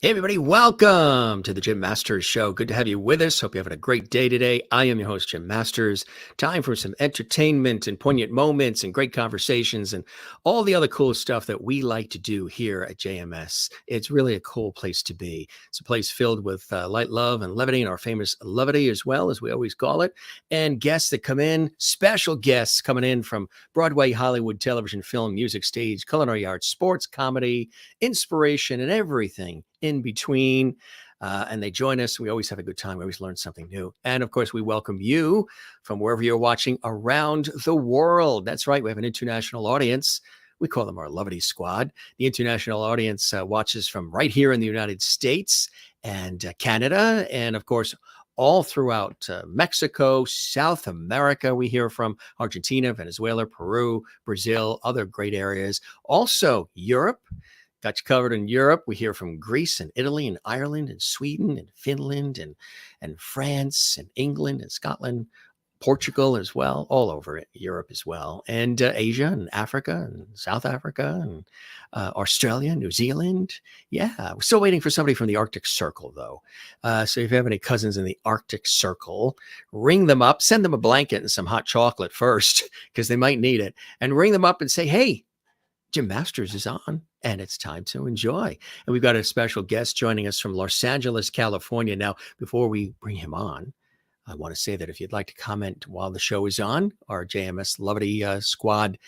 Hey, everybody, welcome to the Jim Masters Show. Good to have you with us. Hope you're having a great day today. I am your host, Jim Masters. Time for some entertainment and poignant moments and great conversations and all the other cool stuff that we like to do here at JMS. It's really a cool place to be. It's a place filled with light, love, and levity, and our famous levity as well, as we always call it. And guests that come in, special guests coming in from Broadway, Hollywood, television, film, music, stage, culinary arts, sports, comedy, inspiration, and everything in between. And they join us. We always have a good time. We always learn something new. And of course, we welcome you from wherever you're watching around the world. That's right. We have an international audience. We call them our Levity Squad. The international audience watches from right here in the United States and Canada. And of course, all throughout Mexico, South America. We hear from Argentina, Venezuela, Peru, Brazil, other great areas. Also, Europe. Got you covered in Europe. We hear from Greece and Italy and Ireland and Sweden and Finland and France and England and Scotland, Portugal as well, all over Europe as well, and Asia and Africa and South Africa and Australia, New Zealand. Yeah, we're still waiting for somebody from the Arctic Circle, though. So if you have any cousins in the Arctic Circle, ring them up, send them a blanket and some hot chocolate first, because they might need it, and ring them up and say, hey, Jim Masters is on, and it's time to enjoy. And we've got a special guest joining us from Los Angeles, California. Now, before we bring him on, I want to say that if you'd like to comment while the show is on, our JMS Levity Squad,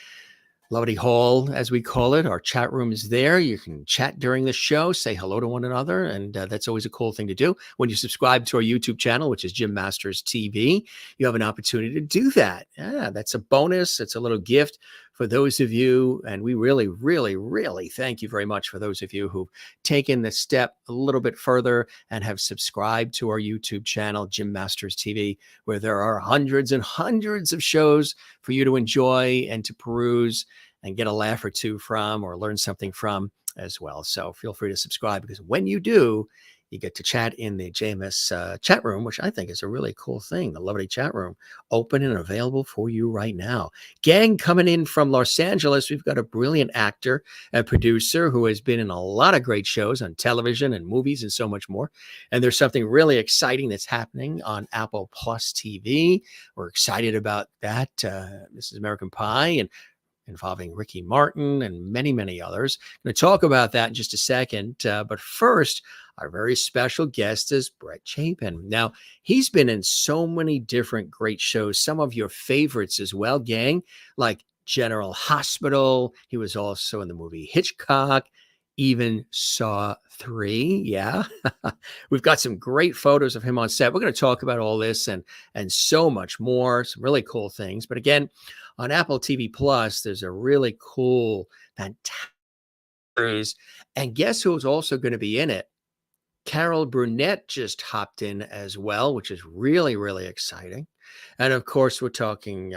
Levity Hall, as we call it, our chat room is there. You can chat during the show, say hello to one another, and that's always a cool thing to do. When you subscribe to our YouTube channel, which is Jim Masters TV, you have an opportunity to do that. Yeah, that's a bonus. It's a little gift for those of you, and we really, really, really thank you very much for those of you who've taken the step a little bit further and have subscribed to our YouTube channel, Jim Masters TV, where there are hundreds and hundreds of shows for you to enjoy and to peruse and get a laugh or two from, or learn something from as well. So feel free to subscribe, because when you do, you get to chat in the JMS chat room, which I think is a really cool thing. The Levity chat room, open and available for you right now. Gang, coming in from Los Angeles, we've got a brilliant actor and producer who has been in a lot of great shows on television and movies and so much more. And there's something really exciting that's happening on Apple Plus TV. We're excited about that. This is American Pie, and involving Ricky Martin and many, many others. I'm going to talk about that in just a second. But first, our very special guest is Brett Chapin. Now, he's been in so many different great shows, some of your favorites as well, gang, like General Hospital. He was also in the movie Hitchcock, even Saw III. Yeah. We've got some great photos of him on set. We're going to talk about all this and so much more, some really cool things. But again, on Apple TV Plus, there's a really cool, fantastic series. And guess who's also going to be in it? Carol Burnett just hopped in as well, which is really, really exciting. And of course, we're talking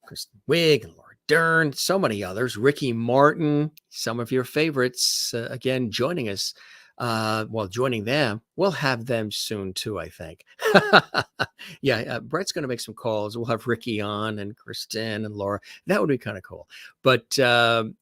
Kristen Whig and Laura Dern, so many others. Ricky Martin, some of your favorites, again, joining us. Joining them. We'll have them soon too, I think. Yeah, Brett's going to make some calls. We'll have Ricky on and Kirstin and Laura. That would be kind of cool. But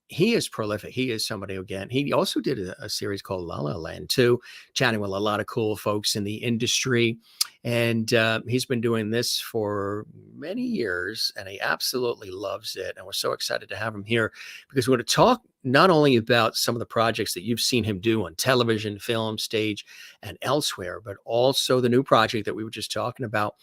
he is prolific. He is somebody, again, he also did a series called La La Land too, chatting with a lot of cool folks in the industry. And he's been doing this for many years, and he absolutely loves it. And we're so excited to have him here, because we're going to talk not only about some of the projects that you've seen him do on television, film, stage, and elsewhere, but also the new project that we were just talking about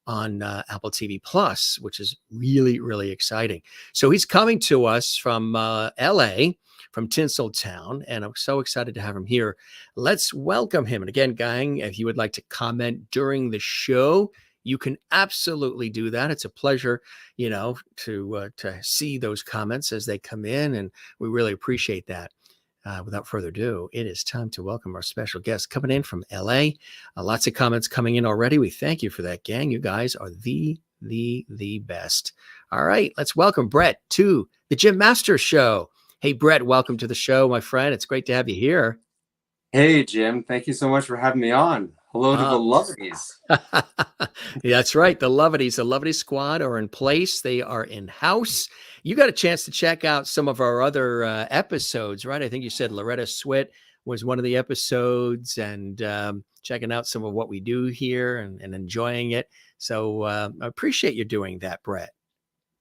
on Apple TV Plus, which is really, really exciting. So he's coming to us from LA, from Tinseltown, and I'm so excited to have him here. Let's welcome him. And again, gang, if you would like to comment during the show, you can absolutely do that. It's a pleasure, to see those comments as they come in, and we really appreciate that. Without further ado, it is time to welcome our special guest coming in from LA. Lots of comments coming in already. We thank you for that, gang. You guys are the best. All right, let's welcome Brett to the Jim Masters Show. Hey, Brett, welcome to the show, my friend. It's great to have you here. Hey, Jim. Thank you so much for having me on. Hello to the Loveties. That's right. The Loveties, the Levity Squad are in place. They are in-house. You got a chance to check out some of our other episodes, right? I think you said Loretta Swit was one of the episodes, and checking out some of what we do here and enjoying it. So I appreciate you doing that, Brett.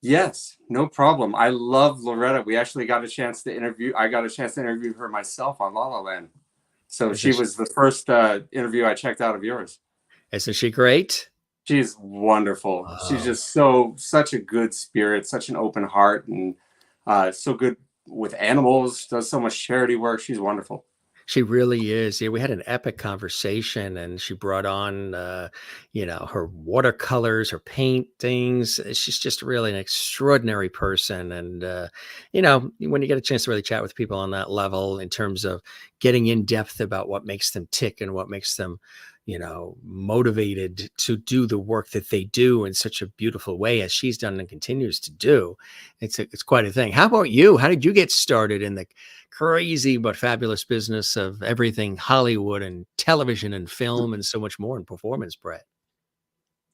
Yes, no problem. I love Loretta. We actually got a chance to interview. I got a chance to interview her myself on La La Land. So she was the first interview I checked out of yours. Isn't she great? She's wonderful. She's Oh. just such a good spirit, such an open heart, and so good with animals, does so much charity work. She's wonderful. She really is. Yeah, we had an epic conversation, and she brought on, her watercolors, her paintings. She's just really an extraordinary person. And, when you get a chance to really chat with people on that level in terms of getting in depth about what makes them tick and what makes them, motivated to do the work that they do in such a beautiful way as she's done and continues to do. It's quite a thing. How about you? How did you get started in the crazy but fabulous business of everything Hollywood and television and film and so much more in performance, Brett?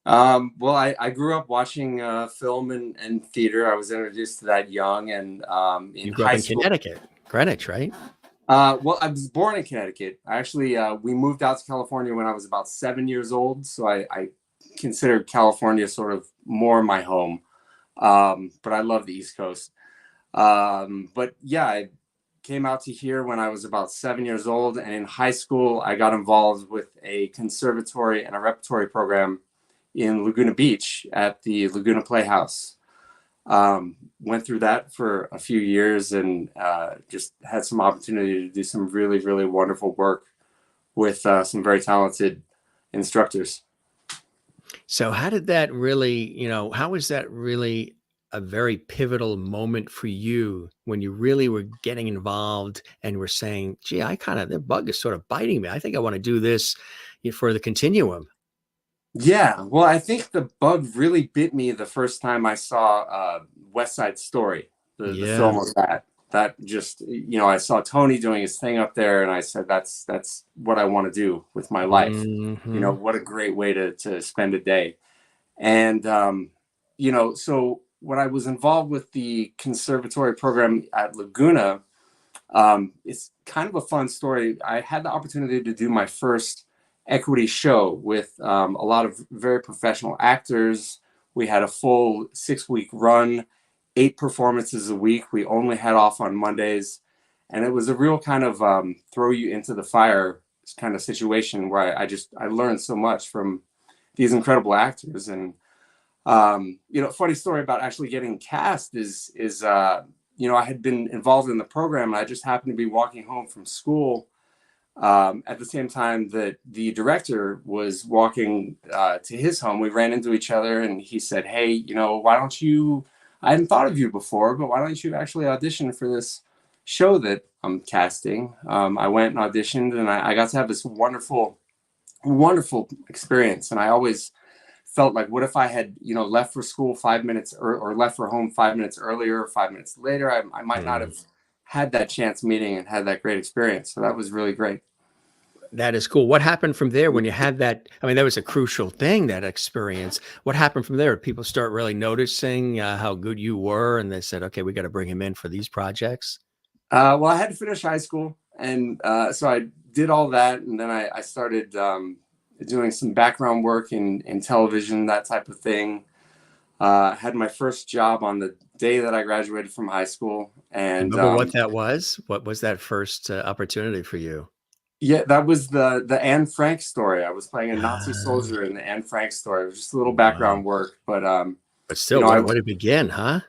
Well, I grew up watching film and theater. I was introduced to that young, and in You grew up high in school. Connecticut, Greenwich, right? Well, I was born in Connecticut. Actually, we moved out to California when I was about 7 years old. So I consider California sort of more my home. But I love the East Coast. But yeah, I came out to here when I was about 7 years old. And in high school, I got involved with a conservatory and a repertory program in Laguna Beach at the Laguna Playhouse. Went through that for a few years, and just had some opportunity to do some really, really wonderful work with some very talented instructors. So how did that really, how was that really a very pivotal moment for you when you really were getting involved and were saying, gee, the bug is sort of biting me. I think I want to do this for the continuum. Yeah, well, I think the bug really bit me the first time I saw West Side Story, the Yeah. film of that. That just, I saw Tony doing his thing up there, and I said, that's what I want to do with my life. Hmm. What a great way to spend a day. And so when I was involved with the conservatory program at Laguna, it's kind of a fun story. I had the opportunity to do my first equity show with a lot of very professional actors. We had a full 6-week run, 8 performances a week. We only had off on Mondays. And it was a real kind of throw you into the fire kind of situation where I learned so much from these incredible actors. And, funny story about actually getting cast is I had been involved in the program, and I just happened to be walking home from school at the same time that the director was walking to his home. We ran into each other, and he said, hey, why don't you, I hadn't thought of you before, but why don't you actually audition for this show that I'm casting? I went and auditioned, and I got to have this wonderful, wonderful experience. And I always felt like, what if I had, left for school 5 minutes or left for home 5 minutes earlier or 5 minutes later? I might not have had that chance meeting and had that great experience. So that was really great. That is cool. What happened from there when you had that? I mean, that was a crucial thing, that experience. What happened from there? Did people start really noticing how good you were, and they said, okay, we got to bring him in for these projects? Well, I had to finish high school. And so I did all that. And then I started doing some background work in television, that type of thing. Had my first job on the day that I graduated from high school. You And remember what that was? What was that first opportunity for you? yeah, that was the Anne Frank story. I was playing a Nazi Ah, soldier in the Anne Frank story. It was just a little wow. background work, but But still, I what a begin, huh?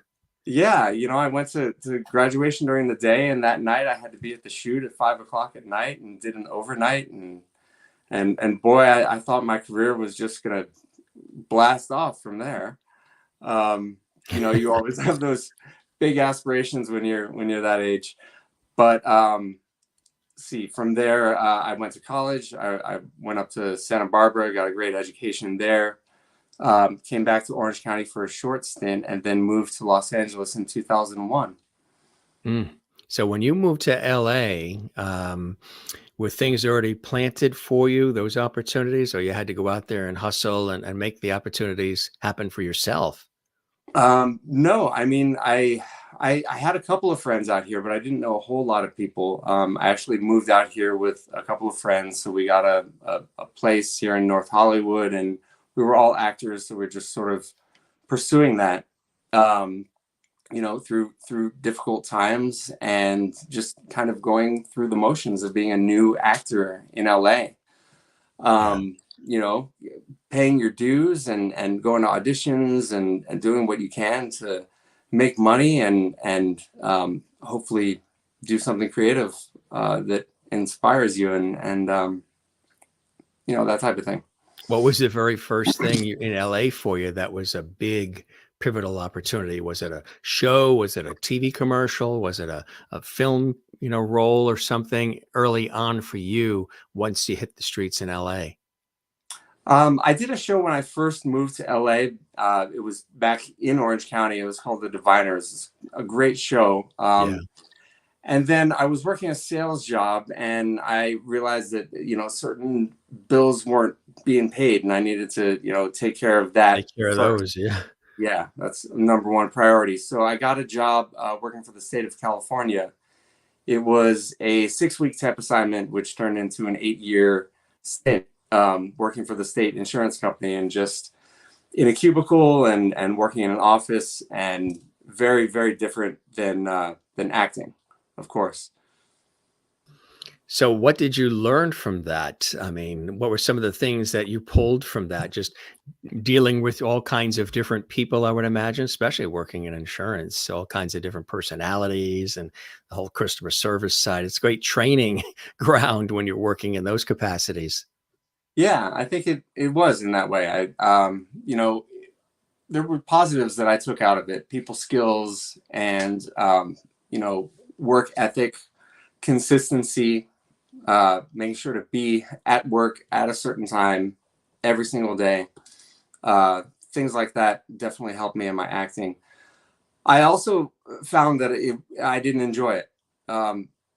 yeah, I went to graduation during the day, and that night I had to be at the shoot at 5 o'clock at night, and did an overnight, and boy, I thought my career was just gonna blast off from there. You always have those big aspirations when you're that age, but see, from there, I went to college. I went up to Santa Barbara, got a great education there. Came back to Orange County for a short stint, and then moved to Los Angeles in 2001. Mm. So when you moved to LA, were things already planted for you, those opportunities, or you had to go out there and hustle and make the opportunities happen for yourself? No, I mean, I I had a couple of friends out here, but I didn't know a whole lot of people. I actually moved out here with a couple of friends. So we got a place here in North Hollywood, and we were all actors. So we're just sort of pursuing that, through difficult times and just kind of going through the motions of being a new actor in LA. Yeah. Paying your dues and going to auditions and doing what you can to make money and hopefully do something creative that inspires you and that type of thing. What was the very first thing in LA for you that was a big pivotal opportunity? Was it a show? Was it a TV commercial? Was it a film, role or something early on for you once you hit the streets in LA? I did a show when I first moved to LA. It was back in Orange County. It was called The Diviners. It's a great show. Yeah. And then I was working a sales job, and I realized that, certain bills weren't being paid, and I needed to, take care of that Take care of first. those. Yeah. Yeah, that's number one priority. So I got a job working for the state of California. It was a 6-week temp assignment, which turned into an 8-year stint working for the state insurance company, and just in a cubicle and working in an office, and very, very different than acting, of course. So what did you learn from that? I mean, what were some of the things that you pulled from that? Just dealing with all kinds of different people, I would imagine, especially working in insurance, all kinds of different personalities and the whole customer service side. It's great training ground when you're working in those capacities. Yeah, I think it was in that way. There were positives that I took out of it: people skills and work ethic, consistency, making sure to be at work at a certain time every single day. Things like that definitely helped me in my acting. I also found that I didn't enjoy it.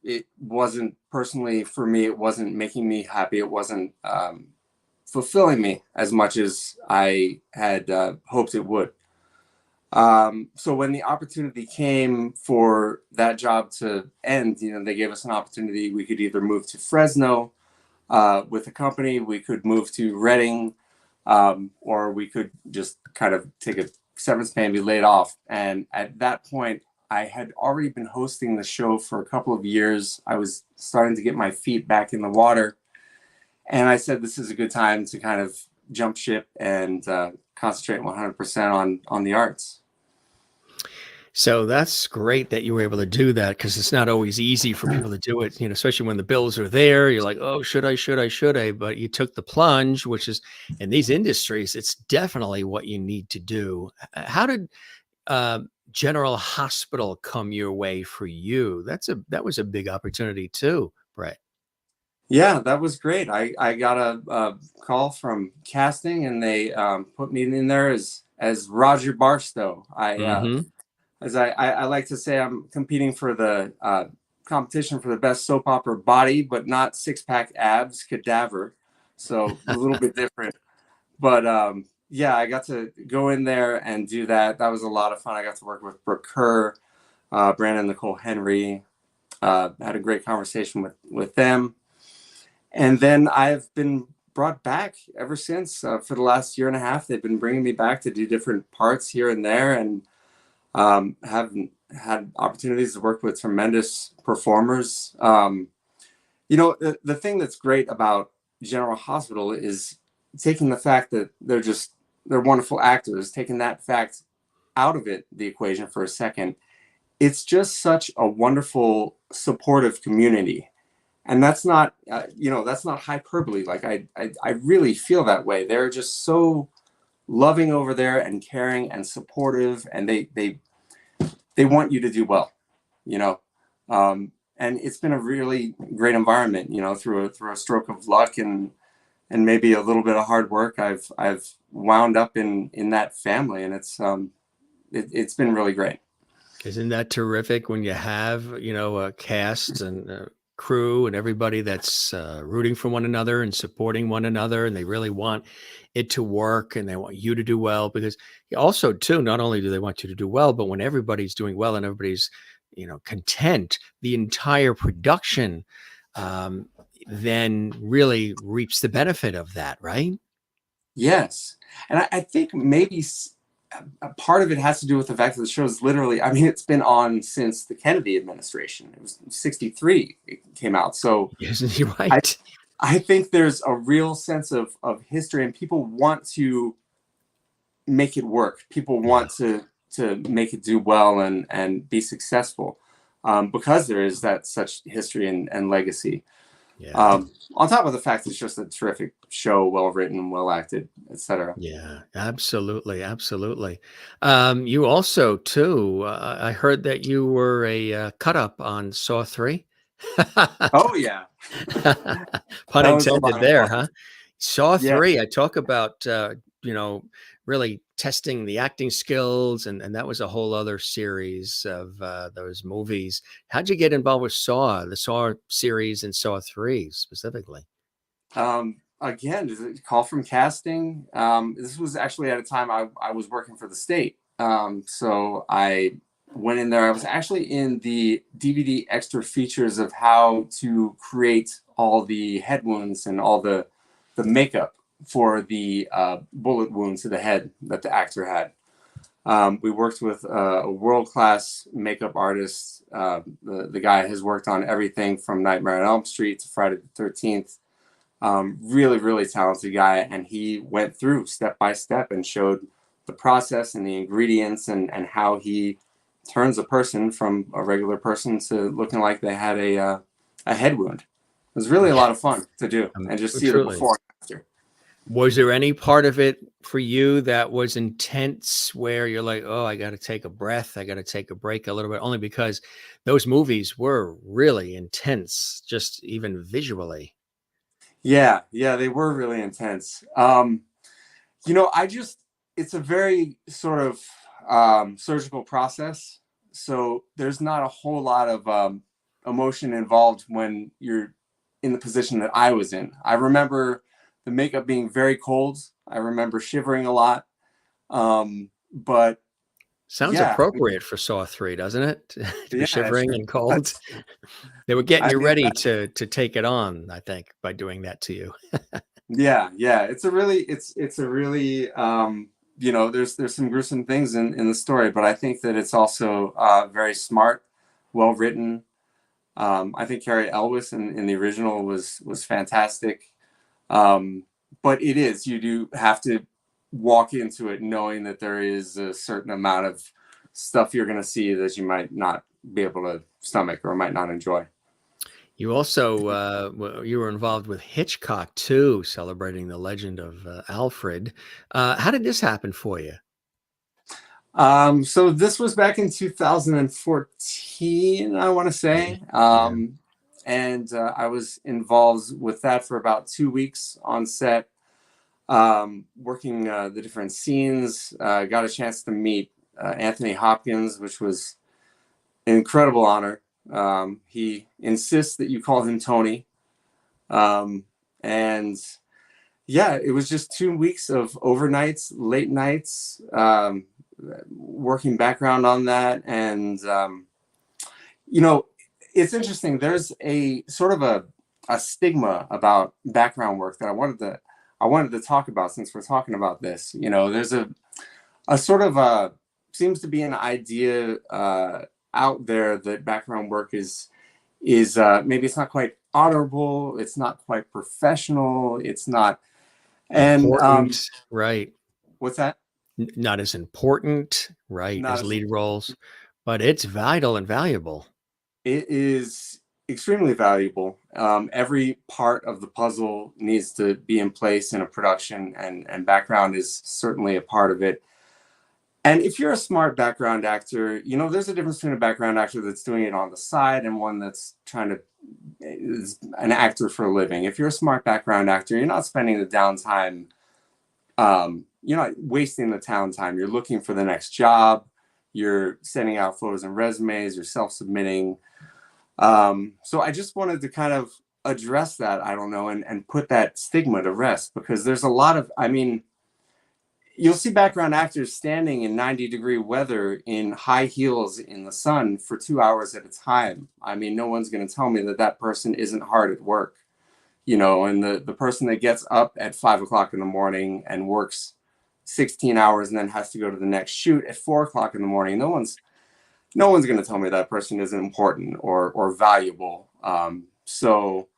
It wasn't personally for me. It wasn't making me happy. It wasn't fulfilling me as much as I had hoped it would. So when the opportunity came for that job to end, they gave us an opportunity. We could either move to Fresno with the company, we could move to Redding, or we could just kind of take a severance pay and be laid off. And at that point, I had already been hosting the show for a couple of years. I was starting to get my feet back in the water. And I said, this is a good time to kind of jump ship and concentrate 100% on the arts. So that's great that you were able to do that, because it's not always easy for people to do it, especially when the bills are there. You're like, oh, should I? But you took the plunge, which is in these industries, it's definitely what you need to do. How did General Hospital come your way for you? That was a big opportunity too, Brett. Yeah, that was great. I got a call from casting, and they put me in there as Roger Barstow. Hmm. As I like to say, I'm competing for the competition for the best soap opera body, but not six-pack abs cadaver. So a little bit different. But yeah, I got to go in there and do that. That was a lot of fun. I got to work with Brooke Kerr, Brandon Nicole Henry. Had a great conversation with them. And then I've been brought back ever since. For the last year and a half, they've been bringing me back to do different parts here and there, and have had opportunities to work with tremendous performers. The thing that's great about General Hospital is taking the fact that they're wonderful actors, taking that fact out of the equation for a second. It's just such a wonderful, supportive community. And that's not, that's not hyperbole. Like I really feel that way. They're just so loving over there and caring and supportive, and they want you to do well, and it's been a really great environment, through a stroke of luck and maybe a little bit of hard work. I've wound up in that family, and it's been really great. Isn't that terrific when you have, a cast and crew and everybody that's rooting for one another and supporting one another, and they really want it to work, and they want you to do well, because also too, not only do they want you to do well, but when everybody's doing well and everybody's, content, the entire production um, then really reaps the benefit of that, right? Yes. And I think maybe a part of it has to do with the fact that the show is literally, I mean, it's been on since the Kennedy administration. It was 63 it came out. So Isn't he I, right? I think there's a real sense of history, and people want to make it work. People Yeah. want to make it do well and be successful, because there is that such history and legacy. Yeah. On top of the fact it's just a terrific show, well written, well acted, etc. Yeah, absolutely, absolutely. You also, too, I heard that you were a cut up on Saw 3. Oh yeah, Pun that was a intended lot of there, fun. huh? Saw Yeah. 3, I talk about, really testing the acting skills, and that was a whole other series of those movies. How'd you get involved with Saw, the Saw series and Saw 3 specifically? Again, just a call from casting. This was actually at a time I was working for the state. So I went in there. I was actually in the DVD extra features of how to create all the head wounds and all the makeup for the bullet wound to the head that the actor had. We worked with a world-class makeup artist. The guy has worked on everything from Nightmare on Elm Street to Friday the 13th. Really, really talented guy. And he went through step by step and showed the process and the ingredients and how he turns a person from a regular person to looking like they had a head wound. It was really a lot of fun to do and just see the Truly. before and after. Was there any part of it for you that was intense where you're like, oh, I got to take a breath. I got to take a break a little bit, only because those movies were really intense, just even visually. Yeah, yeah, they were really intense. It's a very sort of surgical process. So there's not a whole lot of emotion involved when you're in the position that I was in. I remember the makeup being very cold. I remember shivering a lot. But Sounds yeah, appropriate for Saw 3, doesn't it? To be yeah, it shivering sure and cold. does. They were getting I you mean, ready to take it on, I think, by doing that to you. yeah, yeah. It's a really there's some gruesome things in the story, but I think that it's also very smart, well written. I think Carrie Elwes in the original was fantastic. But you do have to walk into it knowing that there is a certain amount of stuff you're going to see that you might not be able to stomach or might not enjoy. You also you were involved with Hitchcock too, celebrating the legend of Alfred. How did this happen for you? So this was back in 2014, I want to Okay. say. Yeah. And I was involved with that for about 2 weeks on set, working the different scenes. Got a chance to meet Anthony Hopkins, which was an incredible honor. He insists that you call him Tony. And yeah, it was just 2 weeks of overnights, late nights, working background on that. And, it's interesting. There's a sort of a stigma about background work that I wanted to talk about since we're talking about this. There's a sort of seems to be an idea out there that background work is maybe it's not quite honorable, it's not quite professional, it's not. And Important, right? what's that? Not as important, right, Not as as lead roles, but it's vital and valuable. It is extremely valuable. Every part of the puzzle needs to be in place in a production, and background is certainly a part of it. And if you're a smart background actor, there's a difference between a background actor that's doing it on the side and one that's is an actor for a living. If you're a smart background actor, you're not spending the downtime, you're not wasting the downtime. You're looking for the next job. You're sending out photos and resumes. You're self-submitting. So I just wanted to kind of address that, I don't know, and put that stigma to rest, because there's a lot of, I mean, you'll see background actors standing in 90-degree weather in high heels in the sun for 2 hours at a time. I mean, no one's going to tell me that that person isn't hard at work, you know, and the person that gets up at 5 o'clock in the morning and works 16 hours and then has to go to the next shoot at 4 o'clock in the morning. No one's going to tell me that person isn't important or valuable. So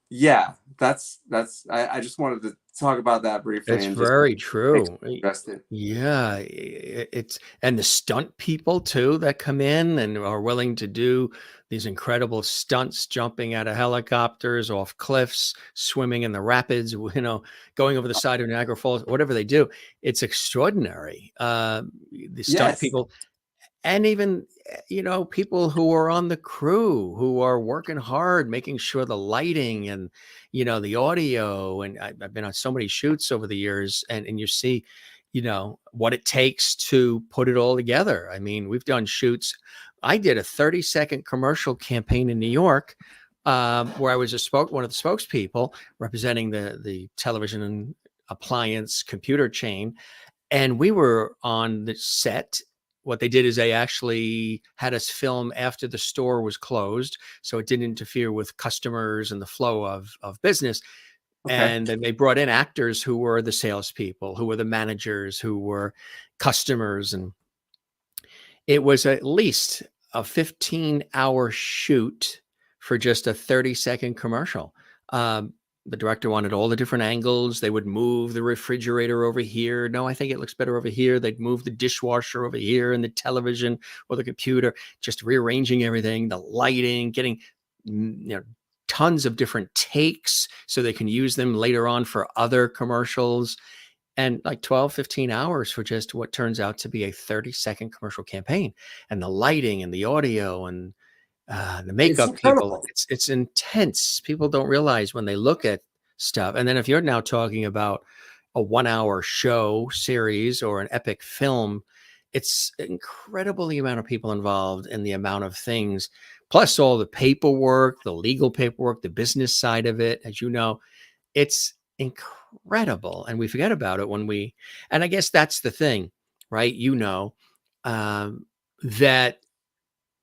yeah, I just wanted to talk about that briefly It's and just very true. address it. Yeah, it's and the stunt people too that come in and are willing to do these incredible stunts, jumping out of helicopters, off cliffs, swimming in the rapids, going over the side of Niagara Falls, whatever they do. It's extraordinary. The stunt Yes. people, and even people who are on the crew who are working hard making sure the lighting and the audio, and I've been on so many shoots over the years, and you see what it takes to put it all together. I mean, we've done shoots. I did a 30-second commercial campaign in New York, where I was one of the spokespeople representing the television and appliance computer chain, and we were on the set. What they did is they actually had us film after the store was closed, so it didn't interfere with customers and the flow of business. Okay. And then they brought in actors who were the salespeople, who were the managers, who were customers. And it was at least a 15-hour shoot for just a 30-second commercial. The director wanted all the different angles. They would move the refrigerator over here. No, I think it looks better over here. They'd move the dishwasher over here and the television or the computer, just rearranging everything, the lighting, getting, tons of different takes so they can use them later on for other commercials. And like 12, 15 hours for just what turns out to be a 30-second commercial campaign. And the lighting and the audio and the It's makeup people, incredible. it's intense. People don't realize when they look at stuff. And then if you're now talking about a 1-hour show series or an epic film, it's incredible the amount of people involved and the amount of things, plus all the paperwork, the legal paperwork, the business side of it. As you know, it's incredible. And we forget about it and I guess that's the thing, right? That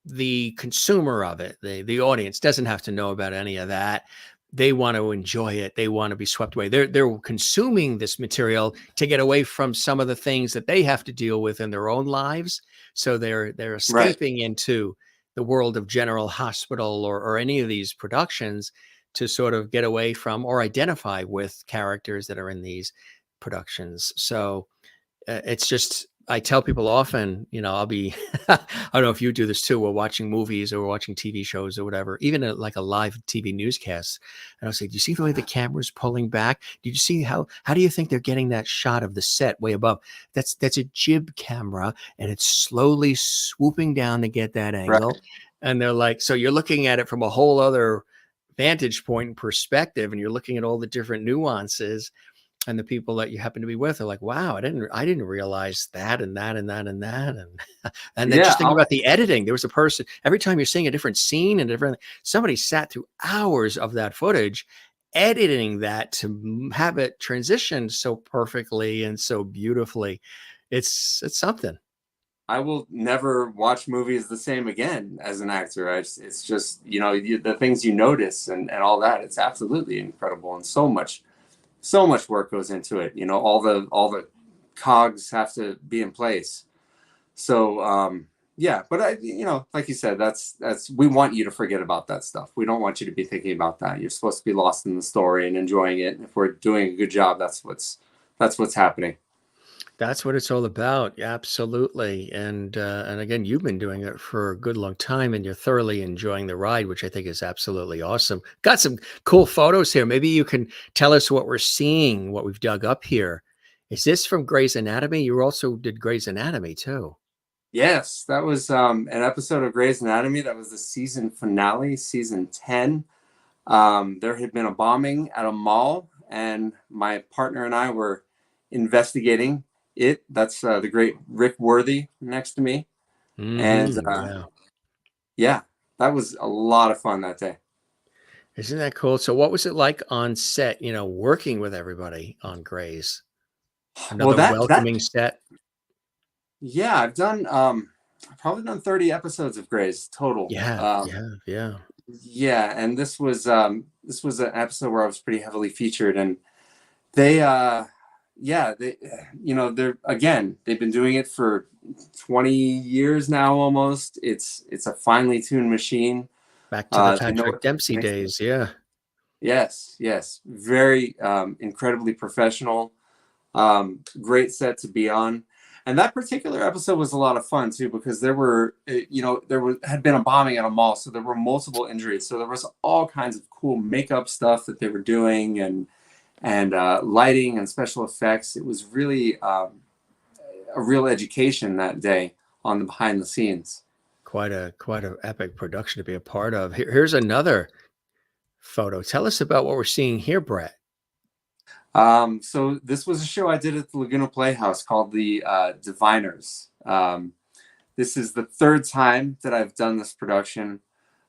the consumer of it, the audience doesn't have to know about any of that. They want to enjoy it. They want to be swept away. They're consuming this material to get away from some of the things that they have to deal with in their own lives. So they're Right. escaping into the world of General Hospital or any of these productions to sort of get away from or identify with characters that are in these productions. So it's just, I tell people often, I'll be, I don't know if you do this too. We're watching movies or we're watching TV shows or whatever, even like a live TV newscast. And I'll say, do you see the way the camera's pulling back? Did you see how do you think they're getting that shot of the set way above? That's a jib camera, and it's slowly swooping down to get that angle. Right. And they're like, so you're looking at it from a whole other vantage point and perspective, and you're looking at all the different nuances, and the people that you happen to be with are like, wow, I didn't realize that and that and that and that. And and then Yeah. just think about the editing. There was a person, every time you're seeing a different scene and somebody sat through hours of that footage editing that to have it transition so perfectly and so beautifully. It's something. I will never watch movies the same again as an actor. It's just, the things you notice and all that. It's absolutely incredible, and so much work goes into it. All the cogs have to be in place. So yeah, but like you said, that's we want you to forget about that stuff. We don't want you to be thinking about that. You're supposed to be lost in the story and enjoying it. If we're doing a good job, that's what's happening. That's what it's all about. Absolutely. And again, you've been doing it for a good long time and you're thoroughly enjoying the ride, which I think is absolutely awesome. Got some cool photos here. Maybe you can tell us what we're seeing, what we've dug up here. Is this from Grey's Anatomy? You also did Grey's Anatomy too. Yes, that was an episode of Grey's Anatomy. That was the season finale, season 10. There had been a bombing at a mall, and my partner and I were investigating it. That's the great Rick Worthy next to me. And Yeah. yeah, that was a lot of fun that day. Isn't that cool? So what was it like on set, working with everybody on Grey's? Well, Another that welcoming set? yeah, I've probably done 30 episodes of Grey's total. Yeah. Yeah, and this was an episode where I was pretty heavily featured, and they yeah, they they've been doing it for 20 years now almost. It's a finely tuned machine. Back to the They know Patrick what Dempsey makes days. Yeah. yes, yes, very incredibly professional. Great set to be on. And that particular episode was a lot of fun too, because had been a bombing at a mall, so there were multiple injuries. So there was all kinds of cool makeup stuff that they were doing, and lighting and special effects. It was really a real education that day on the behind the scenes. Quite a epic production to be a part of. Here's another photo. Tell us about what we're seeing here, Brett. So this was a show I did at the Laguna Playhouse called The Diviners. This is the third time that I've done this production.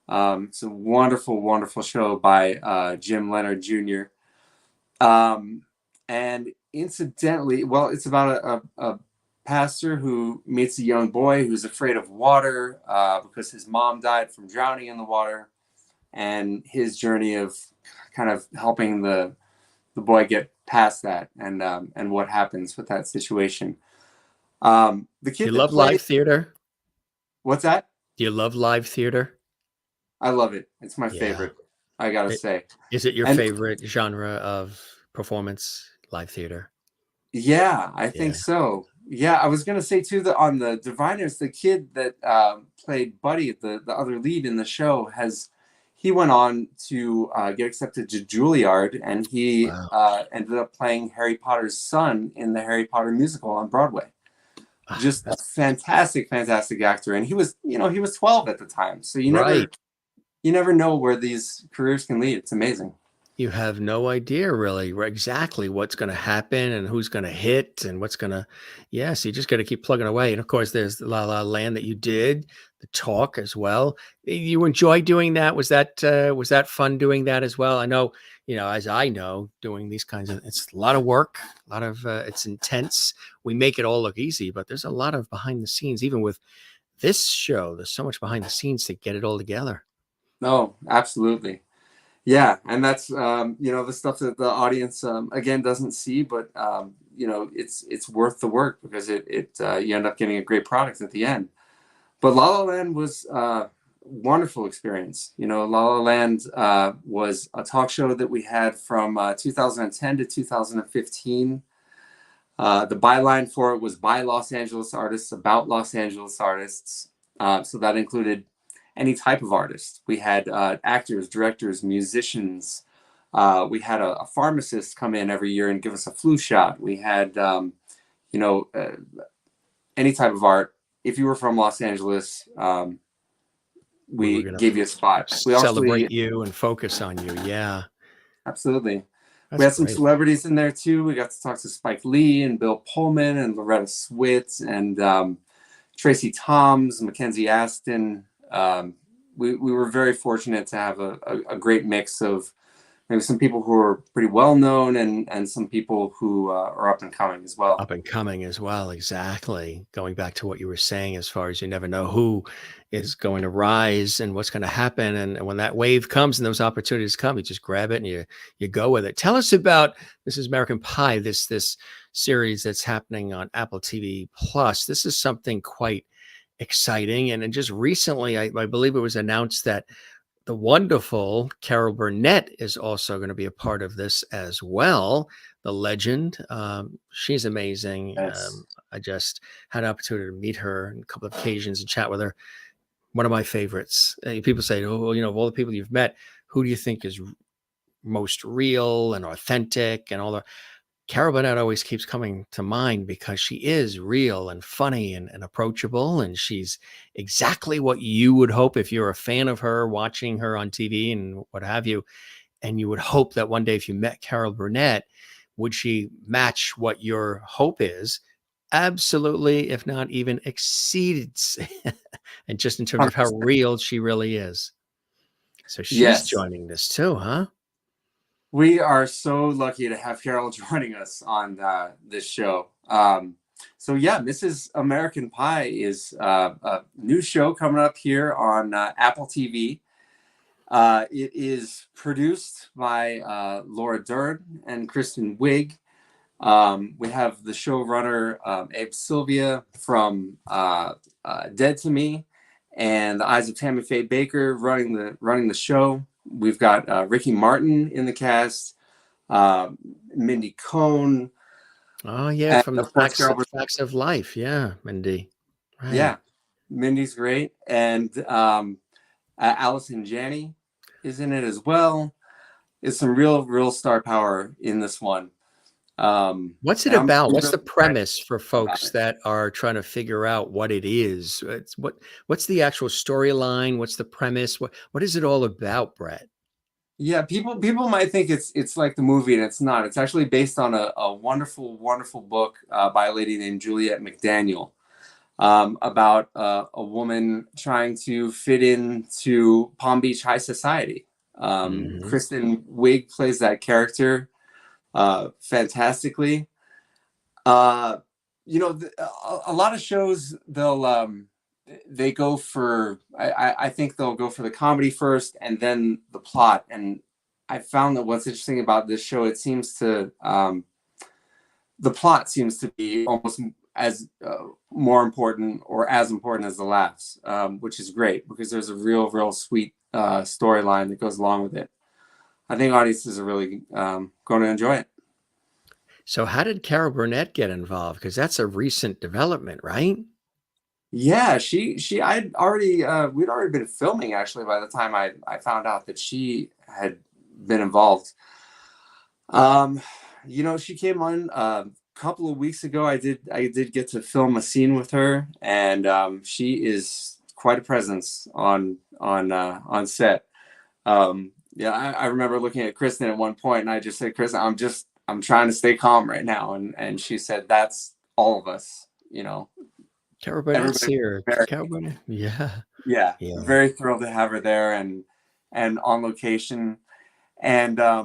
It's a wonderful, wonderful show by Jim Leonard Jr. And incidentally, well, it's about a pastor who meets a young boy who's afraid of water because his mom died from drowning in the water, and his journey of kind of helping the boy get past that, and what happens with that situation. The kid Do you that love played, live theater? what's that? Do you love live theater? I love it. It's my Yeah. favorite, I gotta say. Is it your And favorite genre of performance, live theater? yeah, I think Yeah. so. Yeah, I was gonna say too that on the Diviners, the kid that played Buddy, the other lead in the show, he went on to get accepted to Juilliard, and he Wow. ended up playing Harry Potter's son in the Harry Potter musical on Broadway. Just a That's fantastic, fantastic actor, and he was 12 at the time, so right. you never know where these careers can lead. It's amazing. You have no idea really exactly what's going to happen and who's going to hit and what's going to, yes, you just got to keep plugging away. And of course, there's the La La Land that you did, the talk as well. You enjoy doing that? Was that fun doing that as well? I know, as I know, doing these kinds of, it's a lot of work, a lot of, it's intense. We make it all look easy, but there's a lot of behind the scenes, even with this show. There's so much behind the scenes to get it all together. No, absolutely. Yeah, and that's the stuff that the audience again doesn't see, but it's worth the work, because you end up getting a great product at the end. But La La Land was a wonderful experience. La La Land was a talk show that we had from 2010 to 2015. The byline for it was by Los Angeles artists, about Los Angeles artists. So that included any type of artist. We had actors, directors, musicians. We had a pharmacist come in every year and give us a flu shot. We had, any type of art. If you were from Los Angeles, We were we going to gave you a spot. We celebrate you and focus on you. Yeah, absolutely. We that's had some great. celebrities in there too. We got to talk to Spike Lee and Bill Pullman and Loretta Swit and Tracy Toms, Mackenzie Aston. We were very fortunate to have a great mix of maybe some people who are pretty well known and some people who are up and coming as well. Up and coming as well. Exactly. Going back to what you were saying, as far as you never know who is going to rise and what's going to happen. And when that wave comes and those opportunities come, you just grab it and you go with it. Tell us about This is American Pie, this series that's happening on Apple TV Plus. This is something quite exciting. And just recently, I believe it was announced that the wonderful Carol Burnett is also going to be a part of this as well. The legend. She's amazing. Yes. I just had an opportunity to meet her on a couple of occasions and chat with her. One of my favorites. People say, oh, of all the people you've met, who do you think is most real and authentic and all that? Carol Burnett always keeps coming to mind because she is real and funny and approachable. And she's exactly what you would hope if you're a fan of her, watching her on TV and what have you. And you would hope that one day if you met Carol Burnett, would she match what your hope is? Absolutely, if not even exceeds. And just in terms of how real she really is. So she's Yes. joining this too, huh? We are so lucky to have Carol joining us on this show. So yeah, Mrs. American Pie is a new show coming up here on Apple TV. It is produced by Laura Dern and Kirstin Whig. We have the showrunner Abe Sylvia from Dead to Me and The Eyes of Tammy Faye Baker running the show. We've got Ricky Martin in the cast, Mindy Cohn. Oh yeah, from the Carol. Facts of Life. Yeah, Mindy. Right. Yeah, Mindy's great, and Allison Janney is in it as well. It's some real star power in this one. What's it about? What's the premise for folks that are trying to figure out what it is? What's the actual storyline? What's the premise? What is it all about, Brett? Yeah, people might think it's like the movie, and it's not. It's actually based on a wonderful book by a lady named Juliet McDaniel about a woman trying to fit into Palm Beach high society. Kirstin Whig plays that character fantastically. A lot of shows they go for, I think they'll go for the comedy first and then the plot. And I found that what's interesting about this show, it seems to the plot seems to be almost as more important or as important as the laughs, which is great because there's a real sweet storyline that goes along with it. I think audiences are really going to enjoy it. So how did Carol Burnett get involved? Because that's a recent development, right? Yeah, we'd already been filming actually by the time I found out that she had been involved. She came on a couple of weeks ago. I did get to film a scene with her, and she is quite a presence on set. I remember looking at Kirstin at one point, and I just said, Kirstin, I'm trying to stay calm right now, and she said, that's all of us, Carol Burnett's here. Carol Burnett. Yeah. Very thrilled to have her there and on location. And I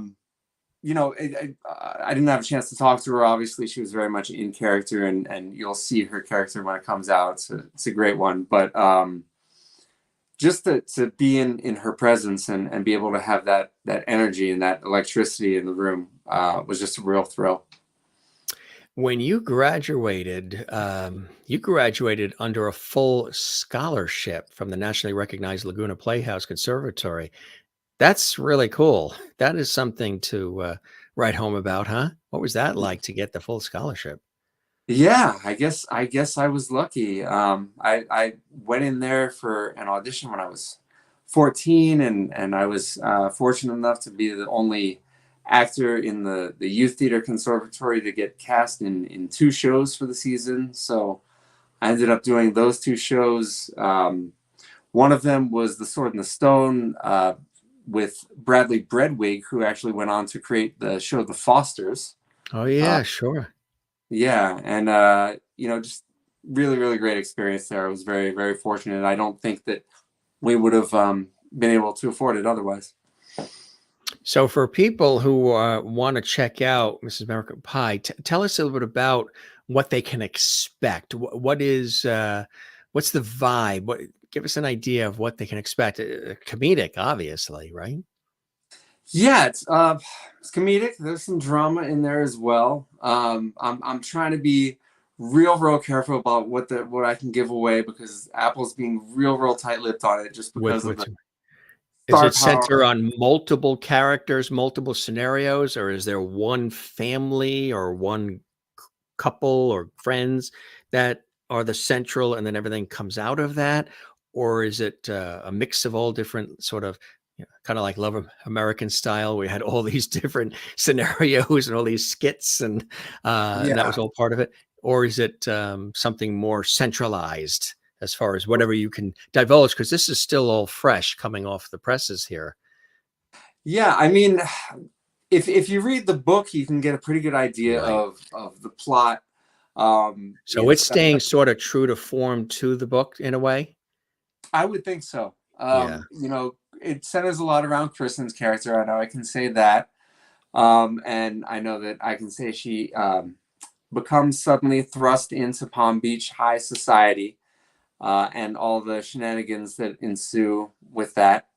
didn't have a chance to talk to her. Obviously, she was very much in character, and you'll see her character when it comes out. It's a great one. But just to be in her presence and be able to have that energy and that electricity in the room was just a real thrill. When you graduated under a full scholarship from the nationally recognized Laguna Playhouse Conservatory. That's really cool. That is something to write home about, huh? What was that like to get the full scholarship? Yeah, I guess I was lucky. I went in there for an audition when I was 14, and I was fortunate enough to be the only actor in the youth theater conservatory to get cast in 2 shows for the season. So I ended up doing those 2 shows. One of them was The Sword and the Stone with Bradley Bredwig, who actually went on to create the show The Fosters. Oh yeah, sure. Yeah, and just really great experience there. I was very, very fortunate. I don't think that we would have been able to afford it otherwise. So for people who want to check out Mrs. American Pie, tell us a little bit about what they can expect. What's the vibe? Give us an idea of what they can expect. Comedic, obviously, right? Yeah, it's comedic. There's some drama in there as well. I'm trying to be real careful about what I can give away because Apple's being real tight-lipped on it just because of the Is it centered on multiple characters, multiple scenarios, or is there one family or one couple or friends that are the central and then everything comes out of that? Or is it a mix of all different sort of, kind of like Love American Style? We had all these different scenarios and all these skits and that was all part of it. Or is it something more centralized as far as whatever you can divulge? Because this is still all fresh coming off the presses here. Yeah, I mean, if you read the book, you can get a pretty good idea of the plot. So it's staying sort of true to form to the book in a way? I would think so. Yeah. You know, it centers a lot around Kirstin's character. I know I can say that. And I know that I can say she becomes suddenly thrust into Palm Beach high society, and all the shenanigans that ensue with that.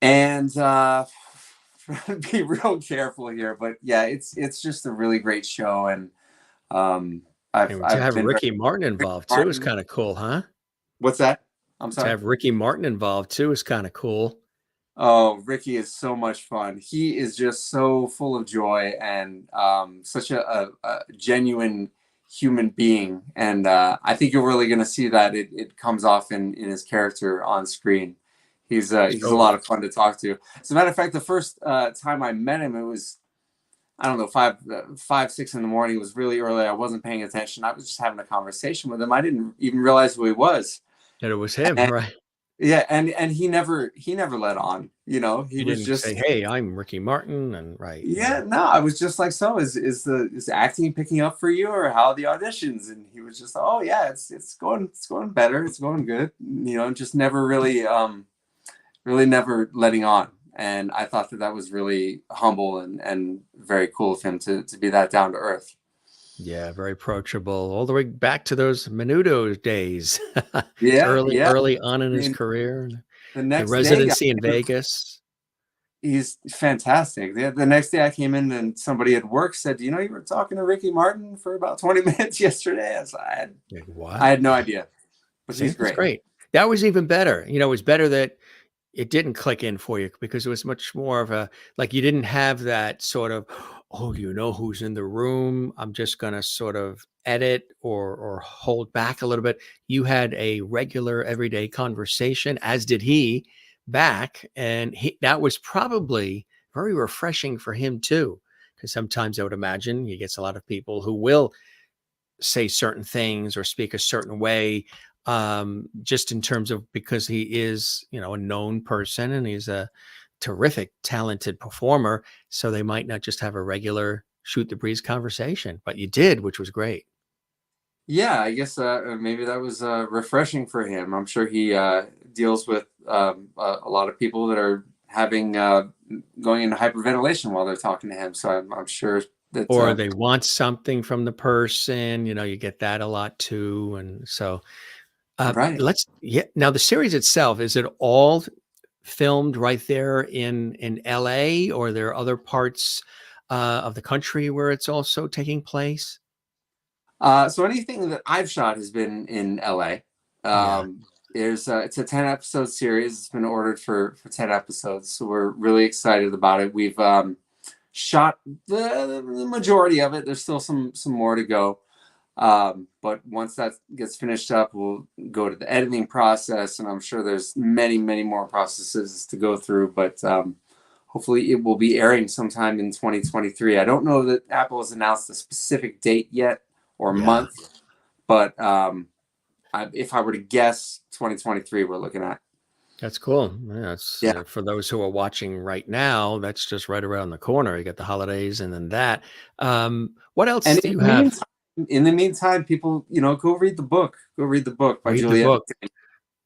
And be real careful here, but yeah, it's just a really great show, and um, And to I've have been very Ricky Martin involved too is Martin. kind of cool, huh? What's that? I'm To sorry. have Ricky Martin involved too is kind of cool. Oh, Ricky is so much fun. He is just so full of joy and such a genuine human being. And I think you're really going to see that it comes off in his character on screen. He's a So lot of fun to talk to. As a matter of fact, the first time I met him, it was, I don't know, 6 in the morning. It was really early. I wasn't paying attention. I was just having a conversation with him. I didn't even realize who he was. and it was him, And right? yeah, and he never let on. You know, he He was didn't say, just, "Hey, I'm Ricky Martin," and right, yeah, yeah. no, I was just like, so is acting picking up for you, or how are the auditions? And he was just, oh yeah, it's going better, it's going good. You know, just never really really never letting on. And I thought that was really humble and very cool of him to be that down to earth. Yeah, very approachable, all the way back to those Menudo days. Yeah, Early yeah. early on in I his mean, career, the the next day, residency in Vegas. he's fantastic. The next day I came in and somebody at work said, "Do you know you were talking to Ricky Martin for about 20 minutes yesterday?" Like, I what? had no idea, but See, he's that's great. great. That was even better. You know, it was better that it didn't click in for you because it was much more of a like, you didn't have that sort of, "Oh, you know who's in the room? I'm just gonna sort of edit or hold back a little bit." You had a regular everyday conversation, as did he, back, and that was probably very refreshing for him too, because sometimes I would imagine he gets a lot of people who will say certain things or speak a certain way, just in terms of because he is, a known person and he's a terrific talented performer, so they might not just have a regular shoot the breeze conversation, but you did, which was great. Yeah, I guess maybe that was refreshing for him. I'm sure he deals with a lot of people that are having going into hyperventilation while they're talking to him. So I'm sure that Or they want something from the person, you get that a lot too, and so right. let's yeah, now the series itself, is it all filmed right there in LA, or are there other parts of the country where it's also taking place? So anything that I've shot has been in LA. Yeah. It's a 10 episode series. It's been ordered for 10 episodes, so we're really excited about it. We've shot the majority of it. There's still some more to go. But once that gets finished up, we'll go to the editing process, and I'm sure there's many more processes to go through. But hopefully, it will be airing sometime in 2023. I don't know that Apple has announced a specific date yet or Yeah. month, but if I were to guess, 2023 we're looking at. That's cool. Yeah, it's, Yeah. for those who are watching right now, that's just right around the corner. You got the holidays and then that. What else And do you have? in the meantime, people, go read the book. Go read the book by Read the Juliet. book.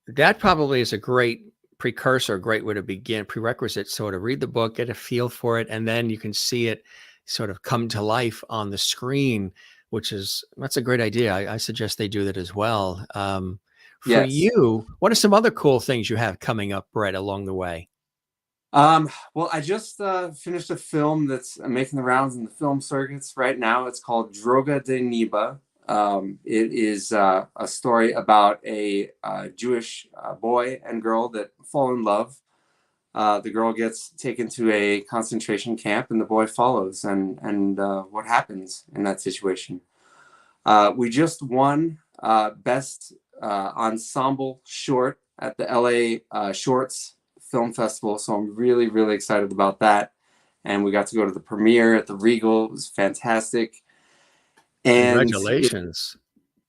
That probably is a great precursor, a great way to begin, prerequisite. Sort of read the book, get a feel for it, and then you can see it sort of come to life on the screen, that's a great idea. I suggest they do that as well. For Yes. you, what are some other cool things you have coming up, Brett, along the way? Well, I just finished a film that's making the rounds in the film circuits right now. It's called Droga de Niba. It is a story about a Jewish boy and girl that fall in love. The girl gets taken to a concentration camp, and the boy follows. And what happens in that situation? We just won Best Ensemble Short at the LA Shorts Film Festival, so I'm really excited about that. And we got to go to the premiere at the Regal. It was fantastic. And Congratulations.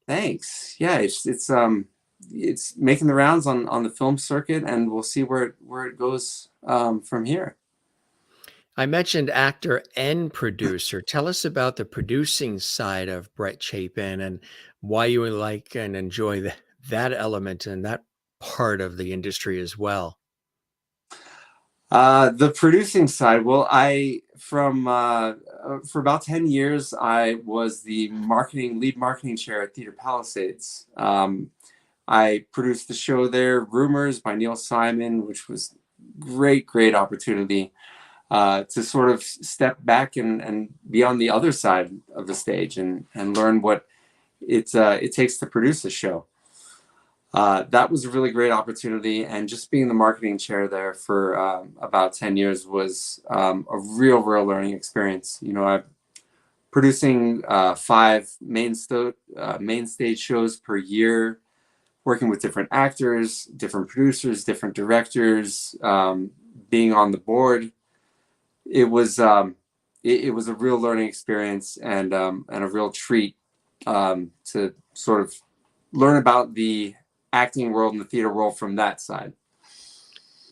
thanks. Yeah, it's making the rounds on the film circuit, and we'll see where it goes from here. I mentioned actor and producer. Tell us about the producing side of Brett Chapin and why you like and enjoy that element and that part of the industry as well? The producing side, well, for about 10 years, I was the lead marketing chair at Theater Palisades. I produced the show there, Rumors by Neil Simon, which was great opportunity to sort of step back and be on the other side of the stage and learn what it takes to produce a show. That was a really great opportunity, and just being the marketing chair there for about 10 years was a real learning experience. I'm producing 5 main stage shows per year, working with different actors, different producers, different directors, being on the board. It was it was a real learning experience and a real treat to sort of learn about the acting world and the theater world from that side.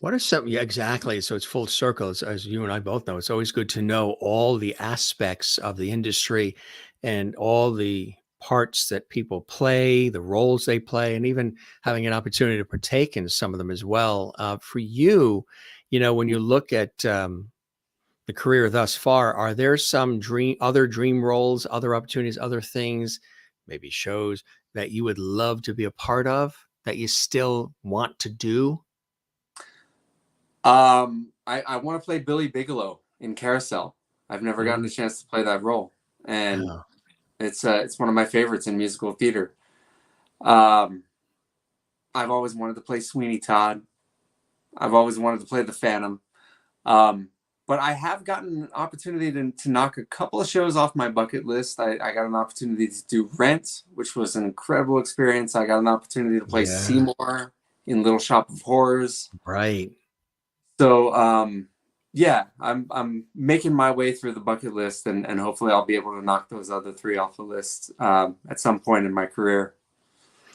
What are some, yeah, exactly. So it's full circle. As you and I both know, it's always good to know all the aspects of the industry and all the parts that people play, the roles they play, and even having an opportunity to partake in some of them as well. For you, when you look at the career thus far, are there some other dream roles, other opportunities, other things, maybe shows that you would love to be a part of that you still want to do? I want to play Billy Bigelow in Carousel. I've never gotten a chance to play that role, and Oh, it's one of my favorites in musical theater. Um, I've always wanted to play Sweeney Todd. I've always wanted to play the Phantom. But I have gotten an opportunity to knock a couple of shows off my bucket list. I got an opportunity to do Rent, which was an incredible experience. I got an opportunity to play yeah, Seymour in Little Shop of Horrors. right. So yeah, I'm making my way through the bucket list, and hopefully I'll be able to knock those other 3 off the list at some point in my career.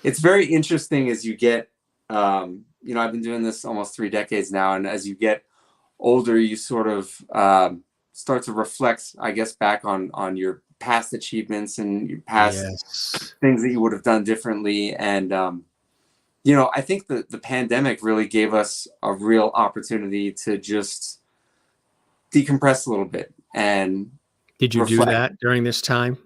It's very interesting as you get, I've been doing this almost 3 decades now, and as you get older, you sort of start to reflect, I guess, back on your past achievements and your past Yes. things that you would have done differently. And I think the pandemic really gave us a real opportunity to just decompress a little bit and Did you do reflect. that during this time?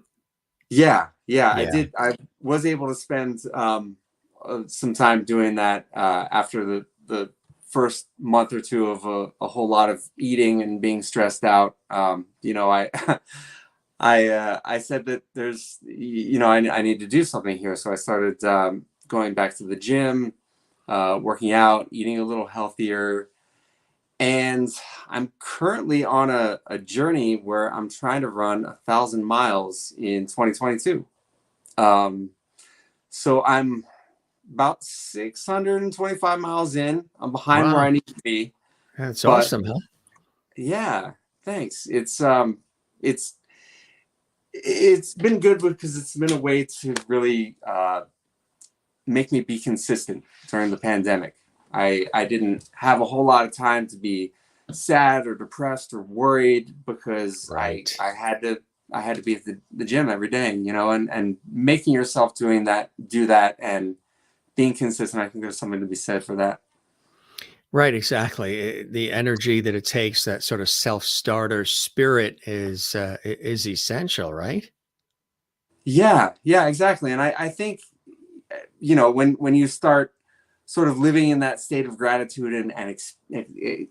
Yeah, I Yeah. did. I was able to spend some time doing that after the first month or two of a whole lot of eating and being stressed out. I I said that I need to do something here, so I started going back to the gym, working out, eating a little healthier. And I'm currently on a journey where I'm trying to run 1,000 miles in 2022. Um, so I'm about 625 miles in. I'm behind where Wow. I need to be, That's but awesome, huh? yeah, thanks. It's been good because it's been a way to really make me be consistent during the pandemic. I didn't have a whole lot of time to be sad or depressed or worried because Right. I had to be at the gym every day, and making yourself do that and being consistent. I think there's something to be said for that. Right, exactly. The energy that it takes, that sort of self-starter spirit is essential, right? Yeah, exactly. And I think, when you start sort of living in that state of gratitude and